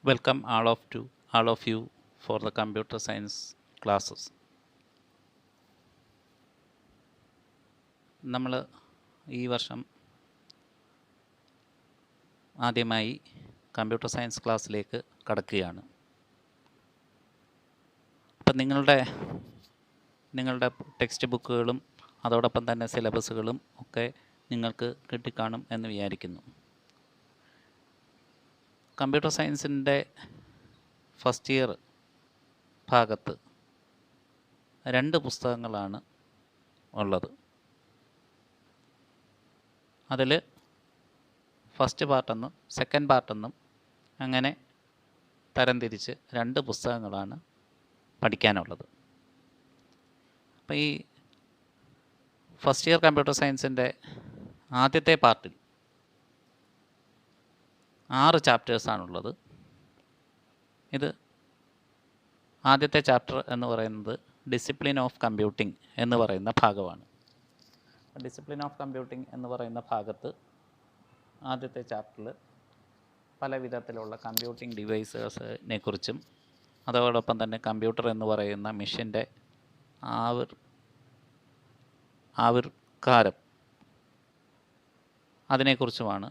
Welcome all of you for the computer science classes. നമ്മൾ ഈ വർഷം ആദ്യമായി കമ്പ്യൂട്ടർ സയൻസ് ക്ലാസ്സിലേക്ക് കടക്കുകയാണ്. അപ്പം നിങ്ങളുടെ ടെക്സ്റ്റ് ബുക്കുകളും അതോടൊപ്പം തന്നെ സിലബസുകളും ഒക്കെ നിങ്ങൾക്ക് കിട്ടിക്കാണും എന്ന് വിചാരിക്കുന്നു. കമ്പ്യൂട്ടർ സയൻസിൻ്റെ ഫസ്റ്റ് ഇയർ ഭാഗത്ത് 2 പുസ്തകങ്ങളാണ് ഉള്ളത്. അതിൽ ഫസ്റ്റ് പാർട്ടെന്നും സെക്കൻഡ് പാർട്ടെന്നും അങ്ങനെ തരംതിരിച്ച് 2 പുസ്തകങ്ങളാണ് പഠിക്കാനുള്ളത്. അപ്പോൾ ഈ ഫസ്റ്റ് ഇയർ കമ്പ്യൂട്ടർ സയൻസിൻ്റെ ആദ്യത്തെ പാർട്ടിൽ 6 ചാപ്റ്റേഴ്സാണുള്ളത്. ഇത് ആദ്യത്തെ ചാപ്റ്റർ എന്ന് പറയുന്നത് ഡിസിപ്ലിൻ ഓഫ് കമ്പ്യൂട്ടിംഗ് എന്ന് പറയുന്ന ഭാഗമാണ്. ഡിസിപ്ലിൻ ഓഫ് കമ്പ്യൂട്ടിംഗ് എന്ന് പറയുന്ന ഭാഗത്ത് ആദ്യത്തെ ചാപ്റ്ററിൽ പല വിധത്തിലുള്ള കമ്പ്യൂട്ടിംഗ് ഡിവൈസസിനെ കുറിച്ചും അതോടൊപ്പം തന്നെ കമ്പ്യൂട്ടർ എന്ന് പറയുന്ന മെഷീൻ്റെ ആവിർകാരം അതിനെക്കുറിച്ചുമാണ്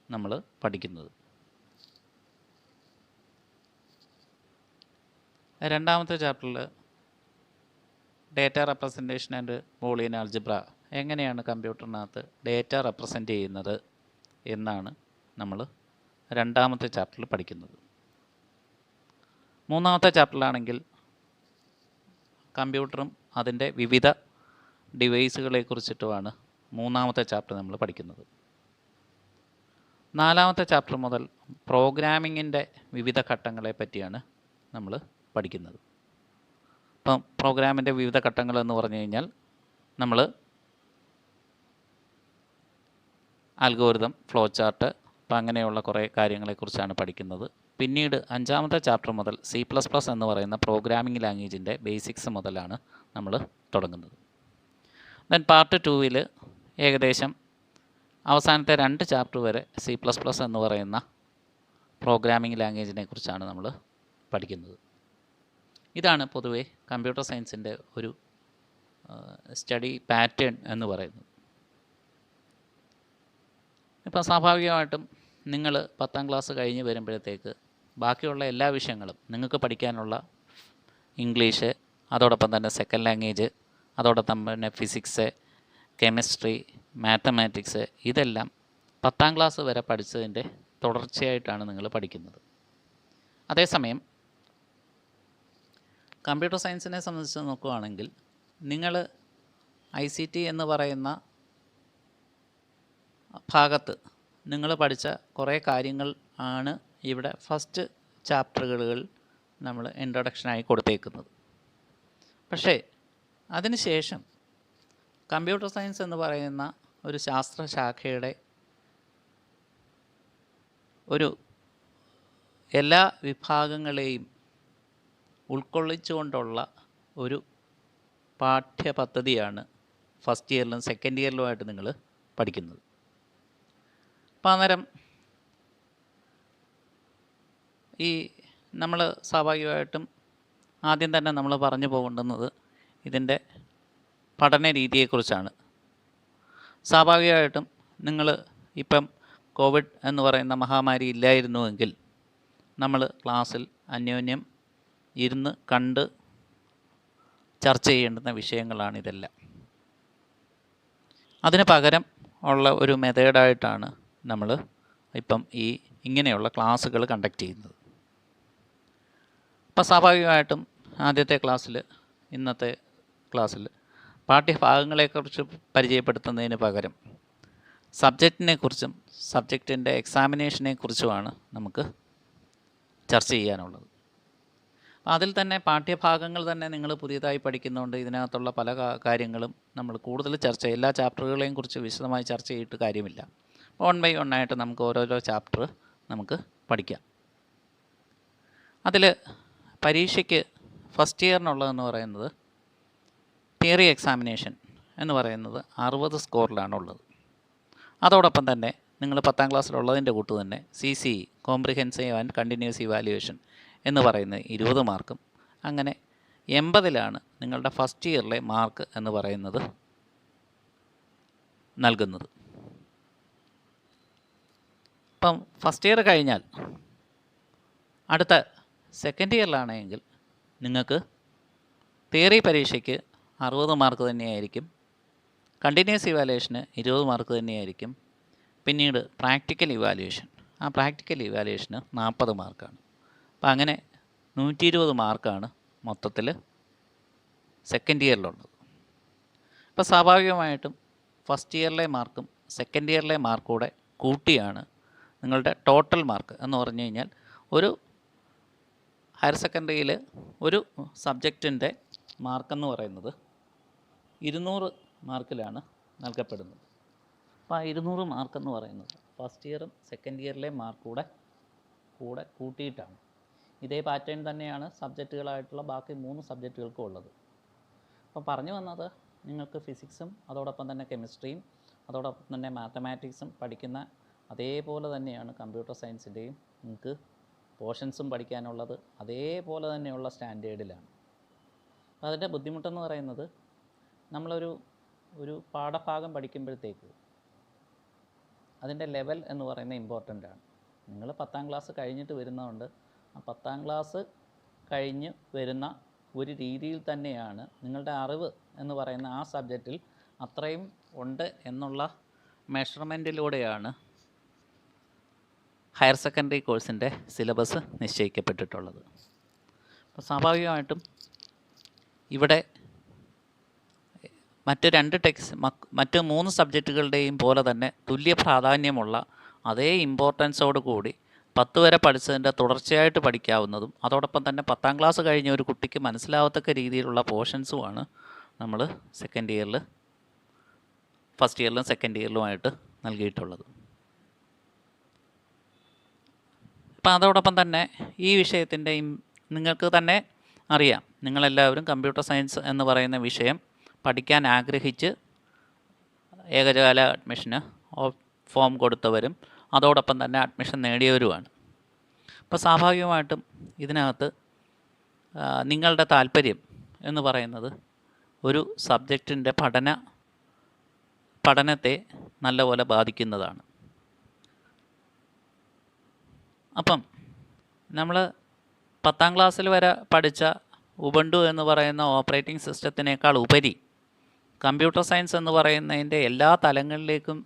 നമ്മൾ പഠിക്കുന്നത്. രണ്ടാമത്തെ ചാപ്റ്ററിൽ data representation and Boolean algebra, എങ്ങനെയാണ് കമ്പ്യൂട്ടറിനകത്ത് ഡേറ്റ റെപ്രസെൻ്റ് ചെയ്യുന്നത് എന്നാണ് നമ്മൾ രണ്ടാമത്തെ ചാപ്റ്ററിൽ പഠിക്കുന്നത്. മൂന്നാമത്തെ ചാപ്റ്ററിലാണെങ്കിൽ കമ്പ്യൂട്ടറും അതിൻ്റെ വിവിധ ഡിവൈസുകളെ കുറിച്ചിട്ടുമാണ് മൂന്നാമത്തെ ചാപ്റ്റർ നമ്മൾ പഠിക്കുന്നത്. നാലാമത്തെ ചാപ്റ്റർ മുതൽ പ്രോഗ്രാമിങ്ങിൻ്റെ വിവിധ ഘട്ടങ്ങളെ പറ്റിയാണ് നമ്മൾ പഠിക്കുന്നത്. അപ്പം പ്രോഗ്രാമിൻ്റെ വിവിധ ഘട്ടങ്ങൾ എന്ന് പറഞ്ഞു കഴിഞ്ഞാൽ നമ്മൾ അൽഗോരിതം, ഫ്ലോ ചാർട്ട്, അപ്പം അങ്ങനെയുള്ള കുറേ കാര്യങ്ങളെക്കുറിച്ചാണ് പഠിക്കുന്നത്. പിന്നീട് 5ാമത്തെ ചാപ്റ്റർ മുതൽ C++ എന്ന് പറയുന്ന പ്രോഗ്രാമിംഗ് ലാംഗ്വേജിൻ്റെ ബേസിക്സ് മുതലാണ് നമ്മൾ തുടങ്ങുന്നത്. ദെൻ പാർട്ട് 2-ൽ ഏകദേശം അവസാനത്തെ 2 ചാപ്റ്റർ വരെ C++ എന്ന് പറയുന്ന പ്രോഗ്രാമിംഗ് ലാംഗ്വേജിനെ കുറിച്ചാണ് നമ്മൾ പഠിക്കുന്നത്. ഇതാണ് പൊതുവെ കമ്പ്യൂട്ടർ സയൻസിൻ്റെ ഒരു സ്റ്റഡി പാറ്റേൺ എന്ന് പറയുന്നത്. ഇപ്പം സ്വാഭാവികമായിട്ടും നിങ്ങൾ 10ാം ക്ലാസ് കഴിഞ്ഞ് വരുമ്പോഴത്തേക്ക് ബാക്കിയുള്ള എല്ലാ വിഷയങ്ങളും നിങ്ങൾക്ക് പഠിക്കാനുള്ള ഇംഗ്ലീഷ്, അതോടൊപ്പം തന്നെ സെക്കൻഡ് ലാംഗ്വേജ്, അതോടൊപ്പം തന്നെ ഫിസിക്സ്, കെമിസ്ട്രി, മാത്തമാറ്റിക്സ്, ഇതെല്ലാം 10ാം ക്ലാസ് വരെ പഠിച്ചതിൻ്റെ തുടർച്ചയായിട്ടാണ് നിങ്ങൾ പഠിക്കുന്നത്. അതേസമയം കമ്പ്യൂട്ടർ സയൻസിനെ സംബന്ധിച്ച് നോക്കുകയാണെങ്കിൽ നിങ്ങൾ ICT എന്ന് പറയുന്ന ഭാഗത്ത് നിങ്ങൾ പഠിച്ച കുറേ കാര്യങ്ങൾ ആണ് ഇവിടെ ഫസ്റ്റ് ചാപ്റ്ററുകൾ നമ്മൾ ഇൻട്രൊഡക്ഷനായി കൊടുത്തേക്കുന്നത്. പക്ഷേ അതിനുശേഷം കമ്പ്യൂട്ടർ സയൻസ് എന്ന് പറയുന്ന ഒരു ശാസ്ത്രശാഖയുടെ ഒരു എല്ലാ വിഭാഗങ്ങളെയും ഉൾക്കൊള്ളിച്ചുകൊണ്ടുള്ള ഒരു പാഠ്യപദ്ധതിയാണ് ഫസ്റ്റ് ഇയറിലും സെക്കൻഡ് ഇയറിലുമായിട്ട് നിങ്ങൾ പഠിക്കുന്നത്. അപ്പം അന്നേരം ഈ നമ്മൾ സ്വാഭാവികമായിട്ടും ആദ്യം തന്നെ നമ്മൾ പറഞ്ഞു പോകേണ്ടുന്നത് ഇതിൻ്റെ പഠന രീതിയെക്കുറിച്ചാണ്. സ്വാഭാവികമായിട്ടും നിങ്ങൾ ഇപ്പം കോവിഡ് എന്ന് പറയുന്ന മഹാമാരി ഇല്ലായിരുന്നുവെങ്കിൽ നമ്മൾ ക്ലാസ്സിൽ അന്യോന്യം ഇരുന്ന് കണ്ട് ചർച്ച ചെയ്യേണ്ടുന്ന വിഷയങ്ങളാണ് ഇതെല്ലാം. അതിന് പകരം ഉള്ള ഒരു മെത്തേഡായിട്ടാണ് നമ്മൾ ഇപ്പം ഇങ്ങനെയുള്ള ക്ലാസ്സുകൾ കണ്ടക്ട് ചെയ്യുന്നത്. അപ്പം സ്വാഭാവികമായിട്ടും ആദ്യത്തെ ക്ലാസ്സിൽ, ഇന്നത്തെ ക്ലാസ്സിൽ പാഠ്യഭാഗങ്ങളെക്കുറിച്ച് പരിചയപ്പെടുത്തുന്നതിന് പകരം സബ്ജക്റ്റിനെക്കുറിച്ചും സബ്ജക്റ്റിൻ്റെ എക്സാമിനേഷനെക്കുറിച്ചുമാണ് നമുക്ക് ചർച്ച ചെയ്യാനുള്ളത്. അതിൽ തന്നെ പാഠ്യഭാഗങ്ങൾ തന്നെ നിങ്ങൾ പുതിയതായി പഠിക്കുന്നതുകൊണ്ട് ഇതിനകത്തുള്ള പല കാര്യങ്ങളും നമ്മൾ കൂടുതൽ എല്ലാ ചാപ്റ്ററുകളെയും കുറിച്ച് വിശദമായി ചർച്ച ചെയ്തിട്ട് കാര്യമില്ല. 1 by 1 ആയിട്ട് നമുക്ക് ഓരോരോ ചാപ്റ്റർ നമുക്ക് പഠിക്കാം. അതിൽ പരീക്ഷയ്ക്ക് ഫസ്റ്റ് ഇയറിനുള്ളതെന്ന് പറയുന്നത് തിയറി എക്സാമിനേഷൻ എന്ന് പറയുന്നത് 60 സ്കോറിലാണുള്ളത്. അതോടൊപ്പം തന്നെ നിങ്ങൾ 10ാം ക്ലാസ്സിലുള്ളതിൻ്റെ കൂട്ട് തന്നെ CCE comprehensive and continuous evaluation എന്ന് പറയുന്നത് 20 മാർക്കും, അങ്ങനെ 80ലാണ് നിങ്ങളുടെ ഫസ്റ്റ് ഇയറിലെ മാർക്ക് എന്ന് പറയുന്നത് നൽകുന്നത്. ഇപ്പം ഫസ്റ്റ് ഇയർ കഴിഞ്ഞാൽ അടുത്ത സെക്കൻഡ് ഇയറിലാണെങ്കിൽ നിങ്ങൾക്ക് തിയറി പരീക്ഷയ്ക്ക് 60 മാർക്ക് തന്നെയായിരിക്കും, കണ്ടിന്യൂസ് ഇവാലുവേഷന് 20 മാർക്ക് തന്നെയായിരിക്കും, പിന്നീട് പ്രാക്ടിക്കൽ ഇവാലുവേഷൻ, ആ പ്രാക്ടിക്കൽ ഇവാലുവേഷന് 40 മാർക്കാണ്. അപ്പം അങ്ങനെ 120 മാർക്കാണ് മൊത്തത്തിൽ സെക്കൻഡ് ഇയറിലുള്ളത്. അപ്പോൾ സ്വാഭാവികമായിട്ടും ഫസ്റ്റ് ഇയറിലെ മാർക്കും സെക്കൻഡ് ഇയറിലെ മാർക്കും കൂടെ കൂട്ടിയാണ് നിങ്ങളുടെ ടോട്ടൽ മാർക്ക് എന്ന് പറഞ്ഞു കഴിഞ്ഞാൽ ഒരു ഹയർ സെക്കൻഡറിയിൽ ഒരു സബ്ജക്റ്റിൻ്റെ മാർക്കെന്ന് പറയുന്നത് 200 മാർക്കിലാണ് നൽകപ്പെടുന്നത്. അപ്പോൾ ആ 200 മാർക്കെന്ന് പറയുന്നത് ഫസ്റ്റ് ഇയറും സെക്കൻഡ് ഇയറിലെ മാർക്ക് കൂടെ കൂട്ടിയിട്ടാണ്. ഇതേ പാറ്റേൺ തന്നെയാണ് സബ്ജക്റ്റുകളായിട്ടുള്ള ബാക്കി 3 സബ്ജക്റ്റുകൾക്കും ഉള്ളത്. അപ്പോൾ പറഞ്ഞു വന്നത്, നിങ്ങൾക്ക് ഫിസിക്സും അതോടൊപ്പം തന്നെ കെമിസ്ട്രിയും അതോടൊപ്പം തന്നെ മാത്തമാറ്റിക്സും പഠിക്കുന്ന അതേപോലെ തന്നെയാണ് കമ്പ്യൂട്ടർ സയൻസിൻ്റെയും നിങ്ങൾക്ക് പോർഷൻസും പഠിക്കാനുള്ളത് അതേപോലെ തന്നെയുള്ള സ്റ്റാൻഡേർഡിലാണ്. അപ്പോൾ അതിൻ്റെ ബുദ്ധിമുട്ടെന്ന് പറയുന്നത്, നമ്മളൊരു പാഠഭാഗം പഠിക്കുമ്പോഴത്തേക്ക് അതിൻ്റെ ലെവൽ എന്ന് പറയുന്നത് ഇമ്പോർട്ടൻ്റ് ആണ്. നിങ്ങൾ 10ാം ക്ലാസ് കഴിഞ്ഞിട്ട് വരുന്നതുകൊണ്ട് ആ 10ാം ക്ലാസ് കഴിഞ്ഞ് വരുന്ന ഒരു രീതിയിൽ തന്നെയാണ് നിങ്ങളുടെ അറിവ് എന്ന് പറയുന്ന ആ സബ്ജക്റ്റിൽ അത്രയും ഉണ്ട് എന്നുള്ള മെഷർമെൻറ്റിലൂടെയാണ് ഹയർ സെക്കൻഡറി കോഴ്സിൻ്റെ സിലബസ് നിശ്ചയിക്കപ്പെട്ടിട്ടുള്ളത്. അപ്പോൾ സ്വാഭാവികമായിട്ടും ഇവിടെ മറ്റ് 3 സബ്ജക്റ്റുകളുടെയും പോലെ തന്നെ തുല്യ പ്രാധാന്യമുള്ള അതേ ഇമ്പോർട്ടൻസോട് കൂടി 10 വരെ പഠിച്ചതിൻ്റെ തുടർച്ചയായിട്ട് പഠിക്കാവുന്നതും അതോടൊപ്പം തന്നെ 10ാം ക്ലാസ് കഴിഞ്ഞ ഒരു കുട്ടിക്ക് മനസ്സിലാവത്തക്ക രീതിയിലുള്ള പോർഷൻസുമാണ് നമ്മൾ ഫസ്റ്റ് ഇയറിലും സെക്കൻഡ് ഇയറിലുമായിട്ട് നൽകിയിട്ടുള്ളത്. അപ്പം അതോടൊപ്പം തന്നെ ഈ വിഷയത്തിൻ്റെയും നിങ്ങൾക്ക് തന്നെ അറിയാം, നിങ്ങളെല്ലാവരും കമ്പ്യൂട്ടർ സയൻസ് എന്ന് പറയുന്ന വിഷയം പഠിക്കാൻ ആഗ്രഹിച്ച് ഏകജാല അഡ്മിഷന് ഫോം കൊടുത്തവരും അതോടൊപ്പം തന്നെ അഡ്മിഷൻ നേടിയവരുമാണ്. അപ്പോൾ സ്വാഭാവികമായിട്ടും ഇതിനകത്ത് നിങ്ങളുടെ താല്പര്യം എന്ന് പറയുന്നത് ഒരു സബ്ജക്റ്റിൻ്റെ പഠനത്തെ നല്ലപോലെ ബാധിക്കുന്നതാണ്. അപ്പം നമ്മൾ 10ാം ക്ലാസ്സിൽ വരെ പഠിച്ച ഉബുണ്ടു എന്ന് പറയുന്ന ഓപ്പറേറ്റിംഗ് സിസ്റ്റത്തിനേക്കാൾ ഉപരി കമ്പ്യൂട്ടർ സയൻസ് എന്ന് പറയുന്നതിൻ്റെ എല്ലാ തലങ്ങളിലേക്കും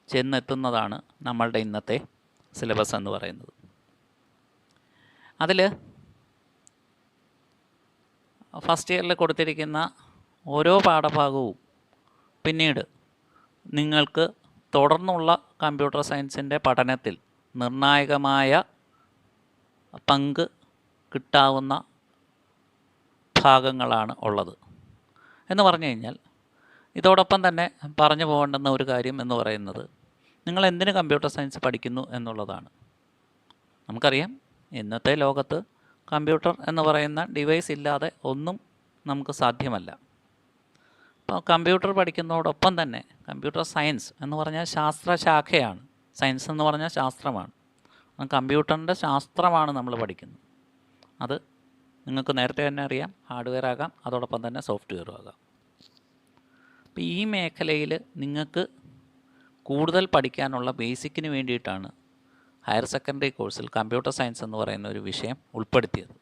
ചെന്നെത്തുന്നതാണ് നമ്മളുടെ ഇന്നത്തെ സിലബസ് എന്ന് പറയുന്നത്. അതിൽ ഫസ്റ്റ് ഇയറിൽ കൊടുത്തിരിക്കുന്ന ഓരോ പാഠഭാഗവും പിന്നീട് നിങ്ങൾക്ക് തുടർന്നുള്ള കമ്പ്യൂട്ടർ സയൻസിൻ്റെ പഠനത്തിൽ നിർണായകമായ പങ്ക് കിട്ടാവുന്ന ഭാഗങ്ങളാണ് ഉള്ളത് എന്ന് പറഞ്ഞു കഴിഞ്ഞാൽ, ഇതോടൊപ്പം തന്നെ പറഞ്ഞു പോകേണ്ടുന്ന ഒരു കാര്യം എന്ന് പറയുന്നത്, നിങ്ങൾ എന്തിന് കമ്പ്യൂട്ടർ സയൻസ് പഠിക്കുന്നു എന്നുള്ളതാണ്. നമുക്കറിയാം, ഇന്നത്തെ ലോകത്ത് കമ്പ്യൂട്ടർ എന്ന് പറയുന്ന ഡിവൈസ് ഇല്ലാതെ ഒന്നും നമുക്ക് സാധ്യമല്ല. അപ്പോൾ കമ്പ്യൂട്ടർ പഠിക്കുന്നതോടൊപ്പം തന്നെ കമ്പ്യൂട്ടർ സയൻസ് എന്ന് പറഞ്ഞാൽ ശാസ്ത്രശാഖയാണ്. സയൻസ് എന്ന് പറഞ്ഞാൽ ശാസ്ത്രമാണ്. കമ്പ്യൂട്ടറിൻ്റെ ശാസ്ത്രമാണ് നമ്മൾ പഠിക്കുന്നത്. അത് നിങ്ങൾക്ക് നേരത്തെ തന്നെ അറിയാം, ഹാർഡ്വെയർ ആകാം, അതോടൊപ്പം തന്നെ സോഫ്റ്റ്വെയറും ആകാം. അപ്പോൾ ഈ മേഖലയിൽ നിങ്ങൾക്ക് കൂടുതൽ പഠിക്കാനുള്ള ബേസിക്കിന് വേണ്ടിയിട്ടാണ് ഹയർ സെക്കൻഡറി കോഴ്സിൽ കമ്പ്യൂട്ടർ സയൻസ് എന്ന് പറയുന്ന ഒരു വിഷയം ഉൾപ്പെടുത്തിയത്.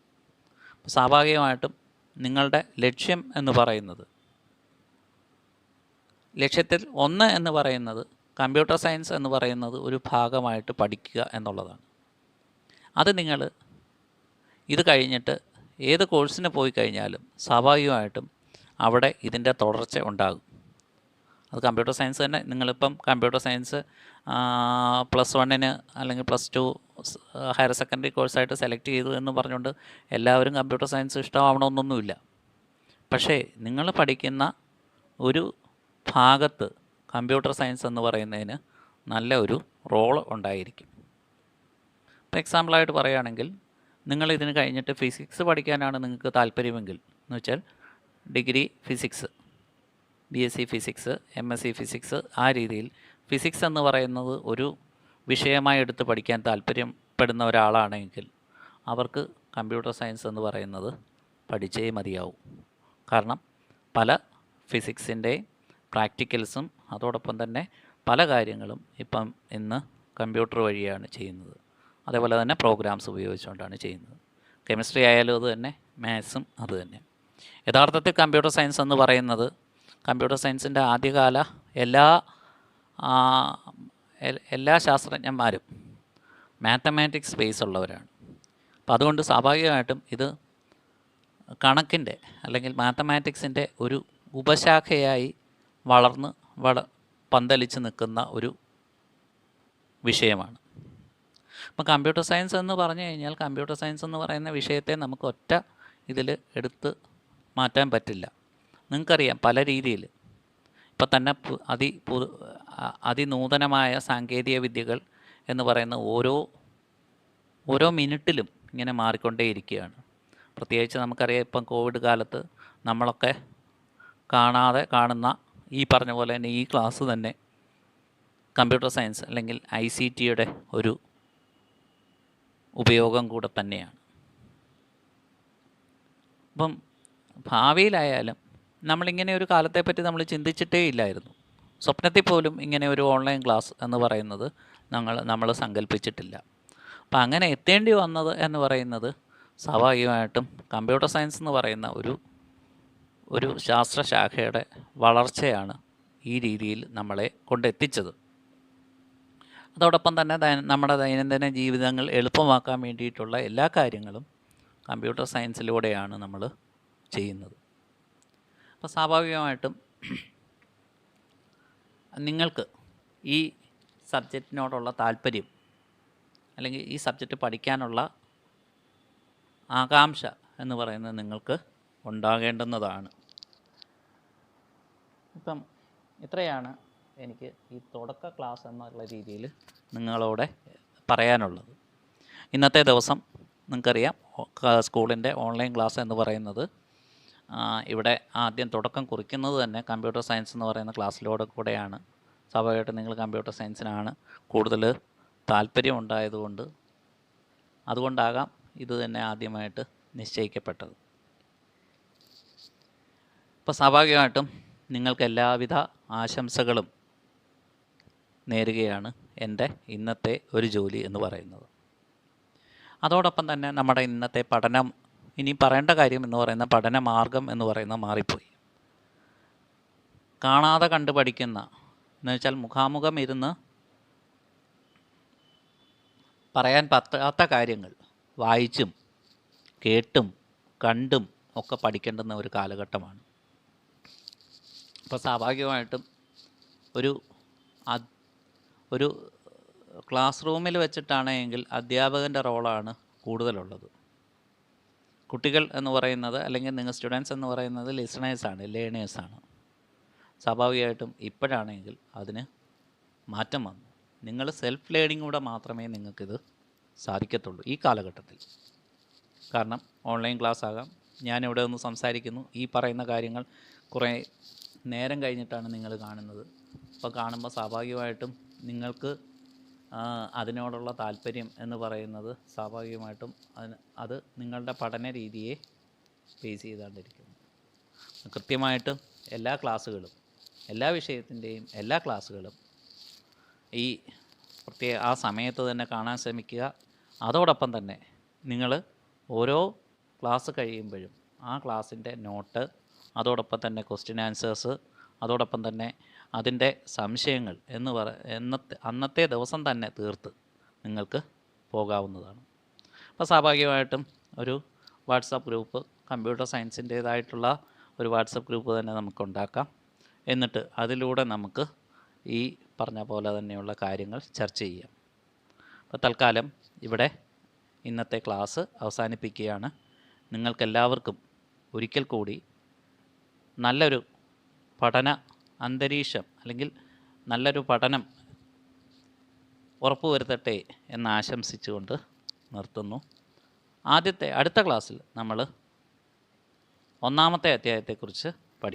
അപ്പോൾ സ്വാഭാവികമായിട്ടും നിങ്ങളുടെ ലക്ഷ്യം എന്ന് പറയുന്നത്, ലക്ഷ്യത്തിൽ ഒന്ന് എന്ന് പറയുന്നത് കമ്പ്യൂട്ടർ സയൻസ് എന്ന് പറയുന്നത് ഒരു ഭാഗമായിട്ട് പഠിക്കുക എന്നുള്ളതാണ്. അത് നിങ്ങൾ ഇത് കഴിഞ്ഞിട്ട് ഏത് കോഴ്സിന് പോയി കഴിഞ്ഞാലും സ്വാഭാവികമായിട്ടും അവിടെ ഇതിൻ്റെ തുടർച്ച ഉണ്ടാകും. അത് കമ്പ്യൂട്ടർ സയൻസ് തന്നെ. നിങ്ങളിപ്പം കമ്പ്യൂട്ടർ സയൻസ് +1 അല്ലെങ്കിൽ +2 ഹയർ സെക്കൻഡറി കോഴ്സായിട്ട് സെലക്ട് ചെയ്തു എന്ന് പറഞ്ഞുകൊണ്ട് എല്ലാവരും കമ്പ്യൂട്ടർ സയൻസ് ഇഷ്ടമാവണമെന്നൊന്നുമില്ല. പക്ഷേ നിങ്ങൾ പഠിക്കുന്ന ഒരു ഭാഗത്ത് കമ്പ്യൂട്ടർ സയൻസ് എന്ന് പറയുന്നതിന് നല്ല ഒരു റോൾ ഉണ്ടായിരിക്കും. ഇപ്പോൾ എക്സാമ്പിളായിട്ട് പറയുകയാണെങ്കിൽ, നിങ്ങൾ ഇതിന് കഴിഞ്ഞിട്ട് ഫിസിക്സ് പഠിക്കാനാണ് നിങ്ങൾക്ക് താല്പര്യമെങ്കിൽ എന്ന് വെച്ചാൽ degree physics, BSc physics, MSc physics, ആ രീതിയിൽ ഫിസിക്സ് എന്ന് പറയുന്നത് ഒരു വിഷയമായി എടുത്ത് പഠിക്കാൻ താല്പര്യപ്പെടുന്ന ഒരാളാണെങ്കിൽ അവർക്ക് കമ്പ്യൂട്ടർ സയൻസ് എന്ന് പറയുന്നത് പഠിച്ചേ മതിയാവും. കാരണം പല ഫിസിക്സിൻ്റെ പ്രാക്ടിക്കൽസും അതോടൊപ്പം തന്നെ പല കാര്യങ്ങളും ഇപ്പം ഇന്ന് കമ്പ്യൂട്ടർ വഴിയാണ് ചെയ്യുന്നത്. അതേപോലെ തന്നെ പ്രോഗ്രാംസ് ഉപയോഗിച്ചുകൊണ്ടാണ് ചെയ്യുന്നത്. കെമിസ്ട്രി ആയാലും അത് തന്നെ, മാത്സും അത് തന്നെ. യഥാർത്ഥത്തിൽ കമ്പ്യൂട്ടർ സയൻസ് എന്ന് പറയുന്നത് കമ്പ്യൂട്ടർ സയൻസിൻ്റെ ആദ്യകാല എല്ലാ ശാസ്ത്രജ്ഞന്മാരും മാത്തമാറ്റിക്സ് ബേസ് ഉള്ളവരാണ്. അപ്പോൾ അതുകൊണ്ട് സ്വാഭാവികമായിട്ടും ഇത് കണക്കിൻ്റെ അല്ലെങ്കിൽ മാത്തമാറ്റിക്സിൻ്റെ ഒരു ഉപശാഖയായി പന്തലിച്ച് നിൽക്കുന്ന ഒരു വിഷയമാണ്. അപ്പോൾ കമ്പ്യൂട്ടർ സയൻസ് എന്ന് പറഞ്ഞു കഴിഞ്ഞാൽ കമ്പ്യൂട്ടർ സയൻസ് എന്ന് പറയുന്ന വിഷയത്തെ നമുക്ക് ഒറ്റ ഇതിൽ എടുത്ത് മാറ്റാൻ പറ്റില്ല. നിങ്ങൾക്കറിയാം പല രീതിയിൽ ഇപ്പം തന്നെ അതിനൂതനമായ സാങ്കേതിക വിദ്യകൾ എന്ന് പറയുന്ന ഓരോ മിനിറ്റിലും ഇങ്ങനെ മാറിക്കൊണ്ടേയിരിക്കുകയാണ്. പ്രത്യേകിച്ച് നമുക്കറിയാം ഇപ്പം കോവിഡ് കാലത്ത് നമ്മളൊക്കെ കാണുന്ന ഈ പറഞ്ഞ പോലെ തന്നെ ഈ ക്ലാസ് തന്നെ കമ്പ്യൂട്ടർ സയൻസ് അല്ലെങ്കിൽ ICTയുടെ ഒരു ഉപയോഗം കൂടെ തന്നെയാണ്. അപ്പം ഭാവിയിലായാലും നമ്മളിങ്ങനെ ഒരു കാലത്തെപ്പറ്റി നമ്മൾ ചിന്തിച്ചിട്ടേ ഇല്ലായിരുന്നു. സ്വപ്നത്തിൽ പോലും ഇങ്ങനെ ഒരു ഓൺലൈൻ ക്ലാസ് എന്ന് പറയുന്നത് നമ്മൾ സങ്കല്പിച്ചിട്ടില്ല. അപ്പം അങ്ങനെ എത്തേണ്ടി വന്നത് എന്ന് പറയുന്നത് സ്വാഭാവികമായിട്ടും കമ്പ്യൂട്ടർ സയൻസ് എന്ന് പറയുന്ന ഒരു ശാസ്ത്രശാഖയുടെ വളർച്ചയാണ് ഈ രീതിയിൽ നമ്മളെ കൊണ്ടെത്തിച്ചത്. അതോടൊപ്പം തന്നെ നമ്മുടെ ദൈനംദിന ജീവിതങ്ങൾ എളുപ്പമാക്കാൻ വേണ്ടിയിട്ടുള്ള എല്ലാ കാര്യങ്ങളും കമ്പ്യൂട്ടർ സയൻസിലൂടെയാണ് നമ്മൾ ചെയ്യുന്നത്. അപ്പോൾ സ്വാഭാവികമായിട്ടും നിങ്ങൾക്ക് ഈ സബ്ജക്റ്റിനോടുള്ള താല്പര്യം അല്ലെങ്കിൽ ഈ സബ്ജക്റ്റ് പഠിക്കാനുള്ള ആകാംക്ഷ എന്ന് പറയുന്നത് നിങ്ങൾക്ക് ഉണ്ടാകേണ്ടുന്നതാണ്. ഇപ്പം ഇത്രയാണ് എനിക്ക് ഈ തുടക്ക ക്ലാസ് എന്നുള്ള രീതിയിൽ നിങ്ങളോട് പറയാനുള്ളത്. ഇന്നത്തെ ദിവസം നിങ്ങൾക്കറിയാം സ്കൂളിൻ്റെ ഓൺലൈൻ ക്ലാസ് എന്ന് പറയുന്നത് ഇവിടെ ആദ്യം തുടക്കം കുറിക്കുന്നത് തന്നെ കമ്പ്യൂട്ടർ സയൻസ് എന്ന് പറയുന്ന ക്ലാസ്സിലൂടെ കൂടെയാണ്. സ്വാഭാവികമായിട്ടും നിങ്ങൾ കമ്പ്യൂട്ടർ സയൻസിനാണ് കൂടുതൽ താല്പര്യമുണ്ടായതുകൊണ്ട് അതുകൊണ്ടാകാം ഇത് തന്നെ ആദ്യമായിട്ട് നിശ്ചയിക്കപ്പെട്ടത്. അപ്പോൾ സ്വാഭാവികമായിട്ടും നിങ്ങൾക്ക് എല്ലാവിധ ആശംസകളും നേരുകയാണ് എൻ്റെ ഇന്നത്തെ ഒരു ജോലി എന്ന് പറയുന്നത്. അതോടൊപ്പം തന്നെ നമ്മുടെ ഇന്നത്തെ പഠനം, ഇനി പറയേണ്ട കാര്യം എന്ന് പറയുന്ന പഠന മാർഗം എന്ന് പറയുന്നത് മാറിപ്പോയി. കാണാതെ കണ്ടു പഠിക്കുന്ന എന്ന് വെച്ചാൽ മുഖാമുഖം ഇരുന്ന് പറയാൻ പറ്റാത്ത കാര്യങ്ങൾ വായിച്ചും കേട്ടും കണ്ടും ഒക്കെ പഠിക്കേണ്ടുന്ന ഒരു കാലഘട്ടമാണ്. അപ്പോൾ സ്വാഭാവികമായിട്ടും ഒരു ക്ലാസ് റൂമിൽ വെച്ചിട്ടാണെങ്കിൽ അധ്യാപകൻ്റെ റോളാണ് കൂടുതലുള്ളത്. കുട്ടികൾ എന്ന് പറയുന്നത് അല്ലെങ്കിൽ നിങ്ങൾ സ്റ്റുഡൻസ് എന്ന് പറയുന്നത് ലിസണേഴ്സാണ്, ലേണേഴ്സാണ്. സ്വാഭാവികമായിട്ടും ഇപ്പോഴാണെങ്കിൽ അതിന് മാറ്റം വന്നു. നിങ്ങൾ സെൽഫ് ലേണിംഗ് കൂടെ മാത്രമേ നിങ്ങൾക്കിത് സാധിക്കത്തുള്ളൂ ഈ കാലഘട്ടത്തിൽ. കാരണം ഓൺലൈൻ ക്ലാസ് ആകാം, ഞാനിവിടെ ഒന്ന് സംസാരിക്കുന്നു, ഈ പറയുന്ന കാര്യങ്ങൾ കുറേ നേരം കഴിഞ്ഞിട്ടാണ് നിങ്ങൾ കാണുന്നത്. അപ്പോൾ കാണുമ്പോൾ സ്വാഭാവികമായിട്ടും നിങ്ങൾക്ക് അതിനോടുള്ള താല്പര്യം എന്ന് പറയുന്നത് സ്വാഭാവികമായിട്ടും അത് നിങ്ങളുടെ പഠന രീതിയെ ബേസ് ചെയ്തുകൊണ്ടിരിക്കുന്നു. കൃത്യമായിട്ടും എല്ലാ ക്ലാസ്സുകളും, എല്ലാ വിഷയത്തിൻ്റെയും എല്ലാ ക്ലാസ്സുകളും ഈ ആ സമയത്ത് തന്നെ കാണാൻ ശ്രമിക്കുക. അതോടൊപ്പം തന്നെ നിങ്ങൾ ഓരോ ക്ലാസ് കഴിയുമ്പോഴും ആ ക്ലാസ്സിൻ്റെ നോട്ട്, അതോടൊപ്പം തന്നെ ക്വസ്റ്റ്യൻ ആൻസേഴ്സ്, അതോടൊപ്പം തന്നെ അതിൻ്റെ സംശയങ്ങൾ അന്നത്തെ ദിവസം തന്നെ തീർത്ത് നിങ്ങൾക്ക് പോകാവുന്നതാണ്. അപ്പോൾ സ്വാഭാവികമായിട്ടും ഒരു വാട്സാപ്പ് ഗ്രൂപ്പ്, കമ്പ്യൂട്ടർ സയൻസിൻ്റേതായിട്ടുള്ള ഒരു വാട്സപ്പ് ഗ്രൂപ്പ് തന്നെ നമുക്കുണ്ടാക്കാം. എന്നിട്ട് അതിലൂടെ നമുക്ക് ഈ പറഞ്ഞ പോലെ തന്നെയുള്ള കാര്യങ്ങൾ ചർച്ച ചെയ്യാം. അപ്പോൾ തൽക്കാലം ഇവിടെ ഇന്നത്തെ ക്ലാസ് അവസാനിപ്പിക്കുകയാണ്. നിങ്ങൾക്കെല്ലാവർക്കും ഒരിക്കൽ കൂടി നല്ലൊരു പഠന അന്തരീക്ഷം അല്ലെങ്കിൽ നല്ലൊരു പഠനം ഉറപ്പുവരുത്തട്ടെ എന്ന് ആശംസിച്ചുകൊണ്ട് നിർത്തുന്നു. അടുത്ത ക്ലാസ്സിൽ നമ്മൾ ഒന്നാമത്തെ അധ്യായത്തെക്കുറിച്ച്